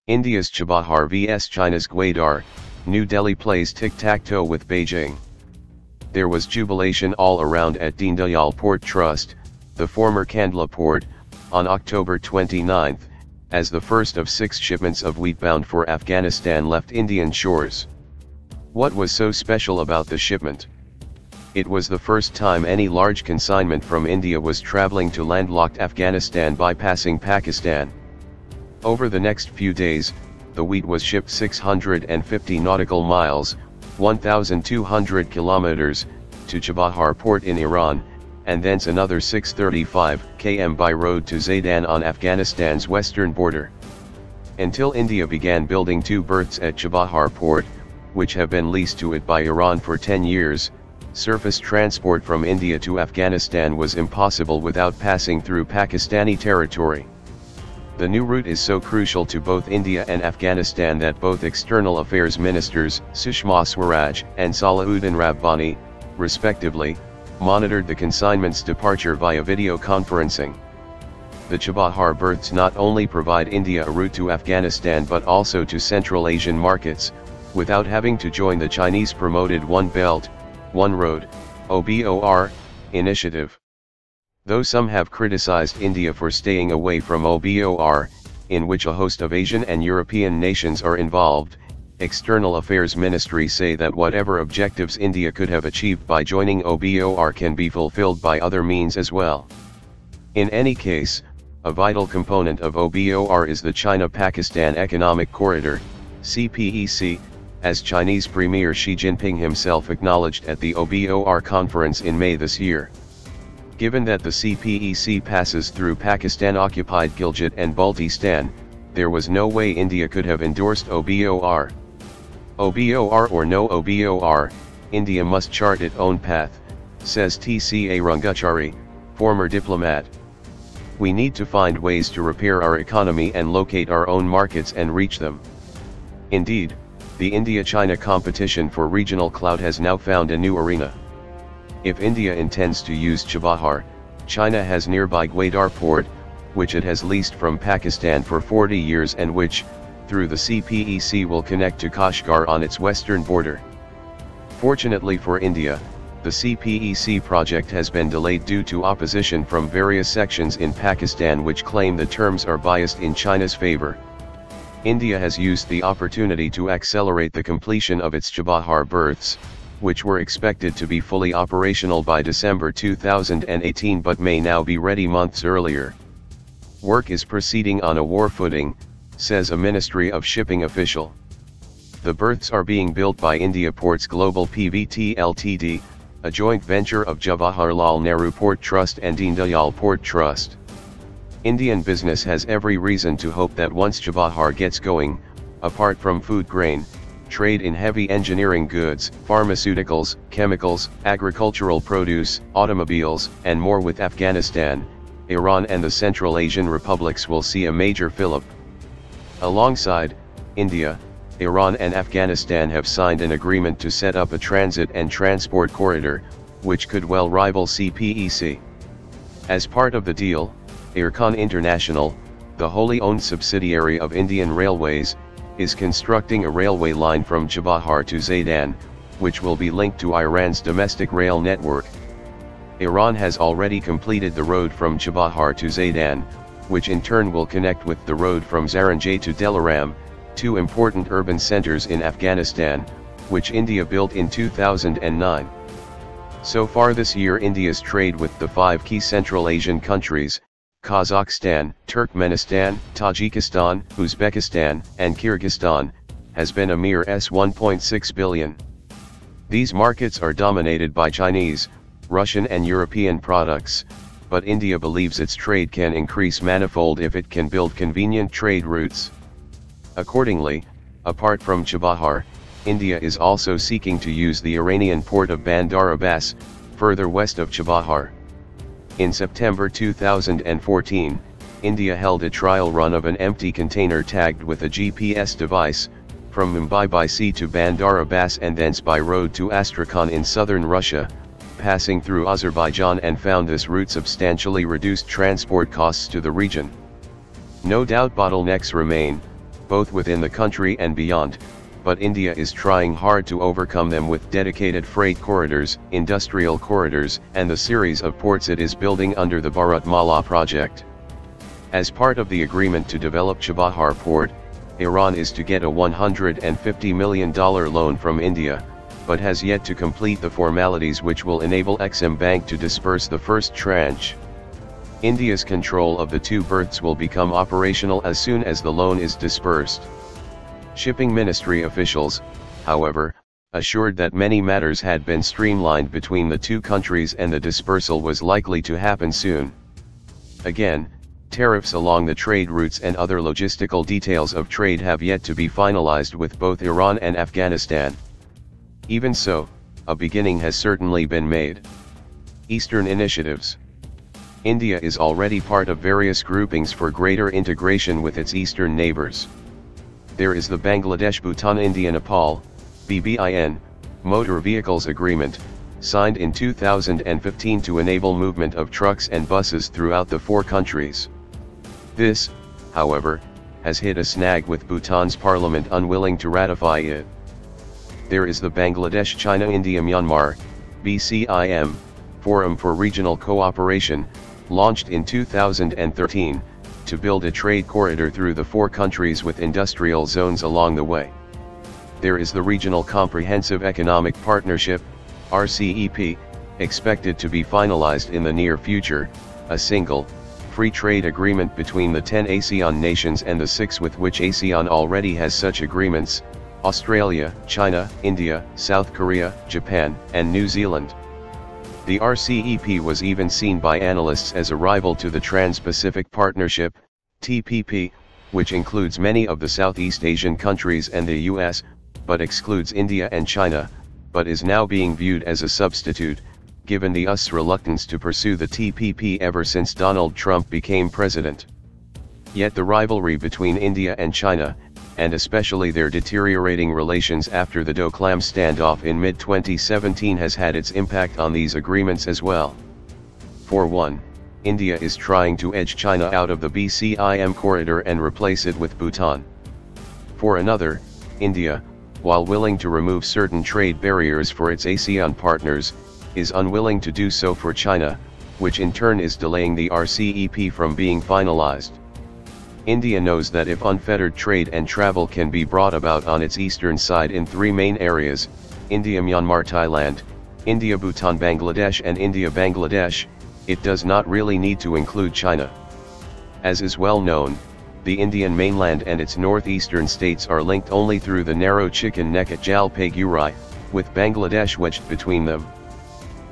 India's Chabahar vs China's Gwadar, New Delhi plays tic-tac-toe with Beijing. There was jubilation all around at Deendayal Port Trust, the former Kandla port, on October 29, as the first of 6 shipments of wheat bound for Afghanistan left Indian shores. What was so special about the shipment? It was the first time any large consignment from India was traveling to landlocked Afghanistan bypassing Pakistan. Over the next few days, the wheat was shipped 650 nautical miles, 1,200 kilometers, to Chabahar port in Iran, and thence another 635 km by road to Zahedan on Afghanistan's western border. Until India began building 2 berths at Chabahar port, which have been leased to it by Iran for 10 years, surface transport from India to Afghanistan was impossible without passing through Pakistani territory. The new route is so crucial to both India and Afghanistan that both External Affairs Ministers, Sushma Swaraj and Salahuddin Rabbani, respectively, monitored the consignment's departure via video conferencing. The Chabahar berths not only provide India a route to Afghanistan but also to Central Asian markets, without having to join the Chinese-promoted One Belt, One Road, OBOR, initiative. Though some have criticized India for staying away from OBOR, in which a host of Asian and European nations are involved, External Affairs Ministry say that whatever objectives India could have achieved by joining OBOR can be fulfilled by other means as well. In any case, a vital component of OBOR is the China-Pakistan Economic Corridor, CPEC, as Chinese Premier Xi Jinping himself acknowledged at the OBOR conference in May this year. Given that the CPEC passes through Pakistan-occupied Gilgit and Baltistan, there was no way India could have endorsed OBOR. OBOR or no OBOR, India must chart its own path, says T.C.A. Rangachari, former diplomat. We need to find ways to repair our economy and locate our own markets and reach them. Indeed, the India-China competition for regional clout has now found a new arena. If India intends to use Chabahar, China has nearby Gwadar port, which it has leased from Pakistan for 40 years and which, through the CPEC, will connect to Kashgar on its western border. Fortunately for India, the CPEC project has been delayed due to opposition from various sections in Pakistan which claim the terms are biased in China's favor. India has used the opportunity to accelerate the completion of its Chabahar berths, which were expected to be fully operational by December 2018 but may now be ready months earlier. Work is proceeding on a war footing, says a Ministry of Shipping official. The berths are being built by India Ports Global Pvt Ltd, a joint venture of Jawaharlal Nehru Port Trust and Deendayal Port Trust. Indian business has every reason to hope that once Chabahar gets going, apart from food grain, trade in heavy engineering goods, pharmaceuticals, chemicals, agricultural produce, automobiles, and more with Afghanistan, Iran and the Central Asian republics will see a major fill-up. Alongside, India, Iran and Afghanistan have signed an agreement to set up a transit and transport corridor, which could well rival CPEC. As part of the deal, Aircon International, the wholly owned subsidiary of Indian Railways, is constructing a railway line from Chabahar to Zahedan, which will be linked to Iran's domestic rail network. Iran has already completed the road from Chabahar to Zahedan, which in turn will connect with the road from Zaranjay to Dilaram, 2 important urban centers in Afghanistan, which India built in 2009. So far this year, India's trade with the 5 key Central Asian countries, Kazakhstan, Turkmenistan, Tajikistan, Uzbekistan, and Kyrgyzstan, has been a mere $1.6 billion. These markets are dominated by Chinese, Russian and European products, but India believes its trade can increase manifold if it can build convenient trade routes. Accordingly, apart from Chabahar, India is also seeking to use the Iranian port of Bandar Abbas, further west of Chabahar. In September 2014, India held a trial run of an empty container tagged with a GPS device, from Mumbai by sea to Bandar Abbas and thence by road to Astrakhan in southern Russia, passing through Azerbaijan, and found this route substantially reduced transport costs to the region. No doubt bottlenecks remain, both within the country and beyond, but India is trying hard to overcome them with dedicated freight corridors, industrial corridors, and the series of ports it is building under the Bharatmala project. As part of the agreement to develop Chabahar port, Iran is to get a $150 million loan from India, but has yet to complete the formalities which will enable Exim Bank to disperse the first tranche. India's control of the two berths will become operational as soon as the loan is dispersed. Shipping Ministry officials, however, assured that many matters had been streamlined between the two countries and the dispersal was likely to happen soon. Again, tariffs along the trade routes and other logistical details of trade have yet to be finalized with both Iran and Afghanistan. Even so, a beginning has certainly been made. Eastern initiatives. India is already part of various groupings for greater integration with its eastern neighbors. There is the Bangladesh-Bhutan-India-Nepal, BBIN, Motor Vehicles Agreement, signed in 2015 to enable movement of trucks and buses throughout the four countries. This, however, has hit a snag with Bhutan's parliament unwilling to ratify it. There is the Bangladesh-China-India-Myanmar, BCIM, Forum for Regional Cooperation, launched in 2013, to build a trade corridor through the four countries with industrial zones along the way. There is the Regional Comprehensive Economic Partnership, RCEP, expected to be finalized in the near future, a single, free trade agreement between the 10 ASEAN nations and the 6 with which ASEAN already has such agreements: Australia, China, India, South Korea, Japan, and New Zealand. The RCEP was even seen by analysts as a rival to the Trans-Pacific Partnership, TPP, which includes many of the Southeast Asian countries and the US, but excludes India and China, but is now being viewed as a substitute, given the US's reluctance to pursue the TPP ever since Donald Trump became president. Yet the rivalry between India and China, and especially their deteriorating relations after the Doklam standoff in mid-2017, has had its impact on these agreements as well. For one, India is trying to edge China out of the BCIM corridor and replace it with Bhutan. For another, India, while willing to remove certain trade barriers for its ASEAN partners, is unwilling to do so for China, which in turn is delaying the RCEP from being finalized. India knows that if unfettered trade and travel can be brought about on its eastern side in three main areas, India-Myanmar-Thailand, India-Bhutan-Bangladesh and India-Bangladesh, it does not really need to include China. As is well known, the Indian mainland and its northeastern states are linked only through the narrow chicken neck at Jalpaiguri, with Bangladesh wedged between them.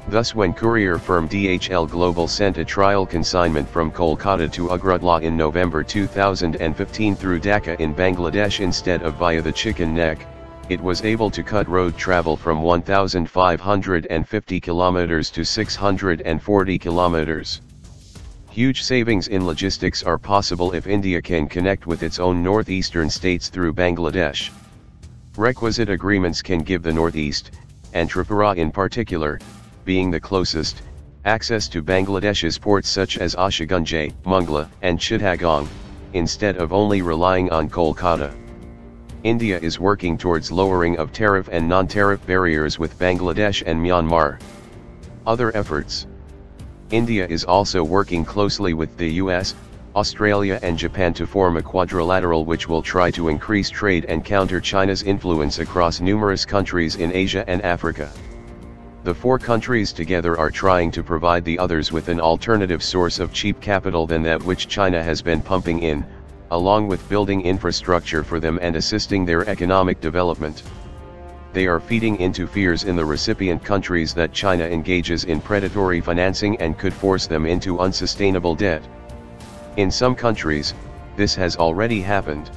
Thus, when courier firm DHL Global sent a trial consignment from Kolkata to Agartala in November 2015 through Dhaka in Bangladesh instead of via the chicken neck, it was able to cut road travel from 1,550 kilometers to 640 kilometers. Huge savings in logistics are possible if India can connect with its own northeastern states through Bangladesh. Requisite agreements can give the Northeast, and Tripura in particular, being the closest, access to Bangladesh's ports such as Ashigunj, Mongla, and Chittagong, instead of only relying on Kolkata. India is working towards lowering of tariff and non-tariff barriers with Bangladesh and Myanmar. Other efforts. India is also working closely with the US, Australia and Japan to form a quadrilateral which will try to increase trade and counter China's influence across numerous countries in Asia and Africa. The four countries together are trying to provide the others with an alternative source of cheap capital than that which China has been pumping in, along with building infrastructure for them and assisting their economic development. They are feeding into fears in the recipient countries that China engages in predatory financing and could force them into unsustainable debt. In some countries, this has already happened.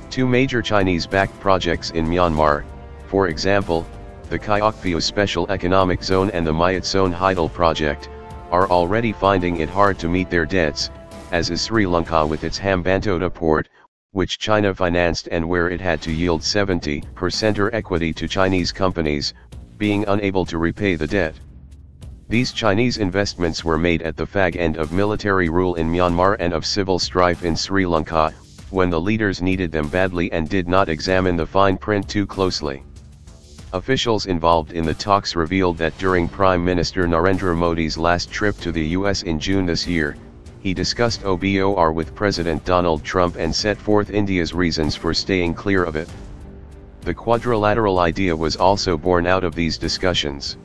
Two major Chinese-backed projects in Myanmar, for example, the Kayakphiu Special Economic Zone and the Myitsone Hydel project, are already finding it hard to meet their debts, as is Sri Lanka with its Hambantota port, which China financed and where it had to yield 70% equity to Chinese companies, being unable to repay the debt. These Chinese investments were made at the fag end of military rule in Myanmar and of civil strife in Sri Lanka, when the leaders needed them badly and did not examine the fine print too closely. Officials involved in the talks revealed that during Prime Minister Narendra Modi's last trip to the US in June this year, he discussed OBOR with President Donald Trump and set forth India's reasons for staying clear of it. The quadrilateral idea was also born out of these discussions.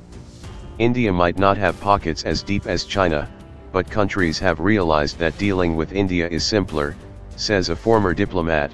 India might not have pockets as deep as China, but countries have realized that dealing with India is simpler, says a former diplomat.